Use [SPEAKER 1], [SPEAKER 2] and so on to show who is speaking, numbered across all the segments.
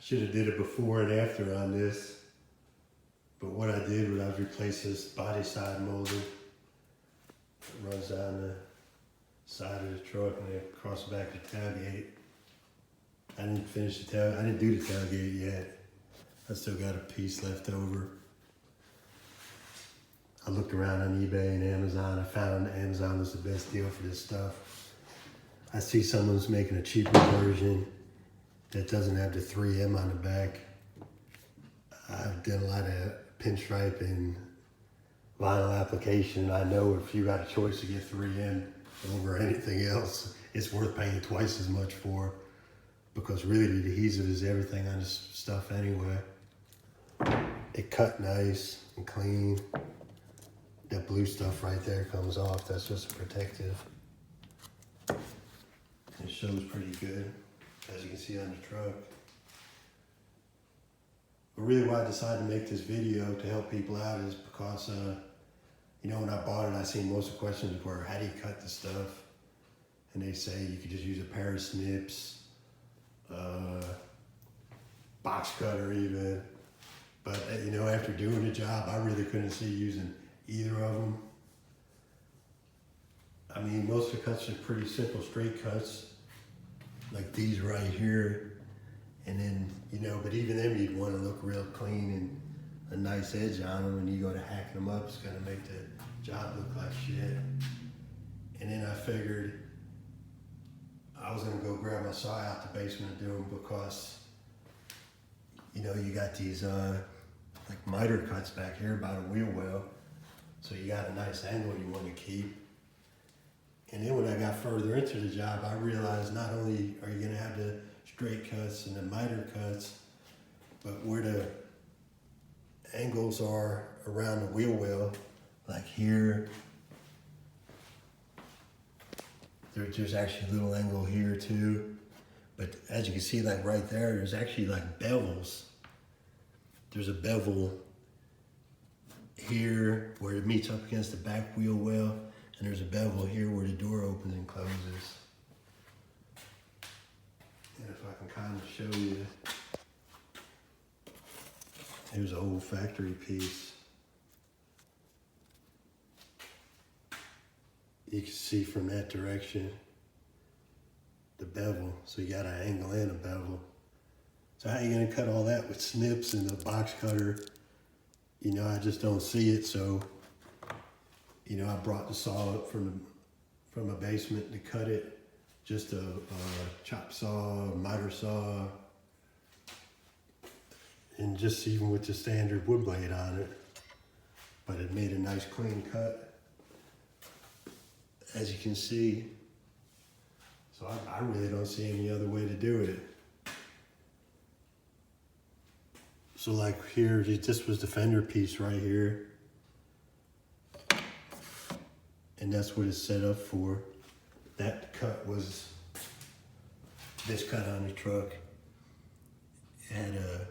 [SPEAKER 1] Should have did it before and after on this. But what I did was I replaced this body side molding. It runs down the side of the truck and then across the back of the tailgate. I didn't finish the tailgate. I didn't do the tailgate yet. I still got a piece left over. I looked around on eBay and Amazon. I found Amazon was the best deal for this stuff. I see someone's making a cheaper version that doesn't have the 3M on the back. I've done a lot of pinstripe and vinyl application. I know if you got a choice to get 3M over anything else, it's worth paying twice as much for, because really the adhesive is everything on this stuff anyway. It cut nice and clean. That blue stuff right there comes off. That's just protective. It shows pretty good, as you can see on the truck. But really why I decided to make this video to help people out is because, you know, when I bought it, I seen most of the questions were, how do you cut the stuff? And they say you could just use a pair of snips, box cutter even. But, you know, after doing the job, I really couldn't see using either of them. I mean, most of the cuts are pretty simple, straight cuts, like these right here. And then, you know, but even them, you'd want to look real clean and a nice edge on them. And you go to hacking them up, it's gonna make the job look like shit. And then I figured I was gonna go grab my saw out the basement and do them, because, you know, you got these like miter cuts back here by the wheel well. So you got a nice angle you want to keep. And then when I got further into the job, I realized not only are you gonna have the straight cuts and the miter cuts, but where the angles are around the wheel well, like here, there's actually a little angle here too. But as you can see, like right there, there's actually like bevels. There's a bevel here where it meets up against the back wheel well, and there's a bevel here where the door opens and closes. And if I can kind of show you, here's an old factory piece. You can see from that direction the bevel, so you got an angle and a bevel. So how are you gonna cut all that with snips and a box cutter? You know, I just don't see it. So, you know, I brought the saw up from my basement to cut it. Just a chop saw, a miter saw, and just even with the standard wood blade on it. But it made a nice clean cut, as you can see. So I really don't see any other way to do it. So like here, this was the fender piece right here. And that's what it's set up for. That cut was this cut on the truck. It had a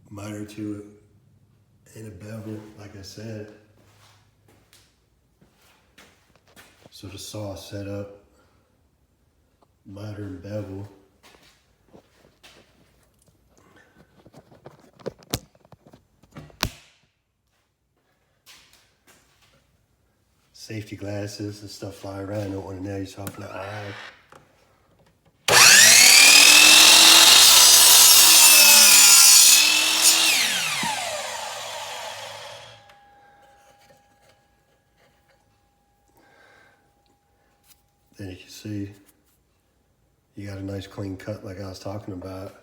[SPEAKER 1] miter to it and a bevel, like I said. So the saw set up, miter and bevel. Safety glasses and stuff fly around. I don't want to nail yourself in the eye. Then you can see you got a nice clean cut like I was talking about.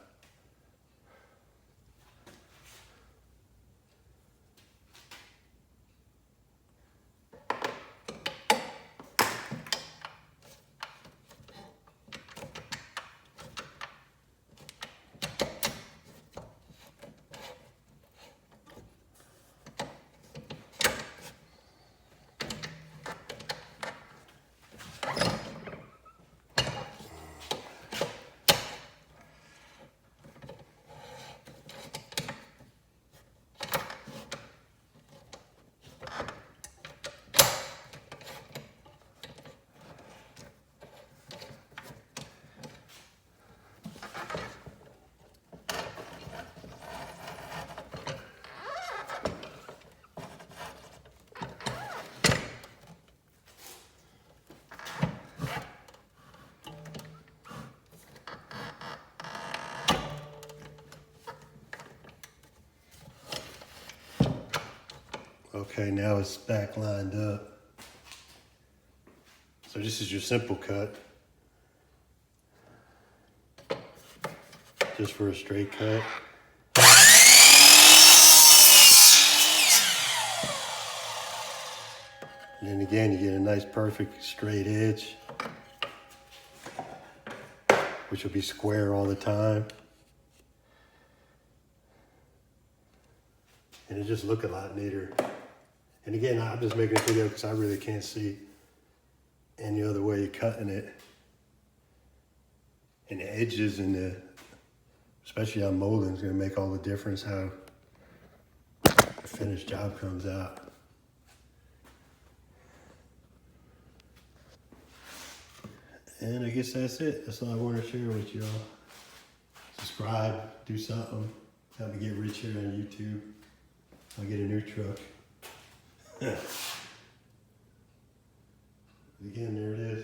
[SPEAKER 1] Okay, now it's back lined up. So this is your simple cut. Just for a straight cut. And then again, you get a nice perfect straight edge, which will be square all the time. And it just look a lot neater. And again, I'm just making a video because I really can't see any other way of cutting it. And the edges and especially on molding, is gonna make all the difference how the finished job comes out. And I guess that's it. That's all I want to share with y'all. Subscribe, do something, help me get rich here on YouTube. I'll get a new truck. Again, there it is.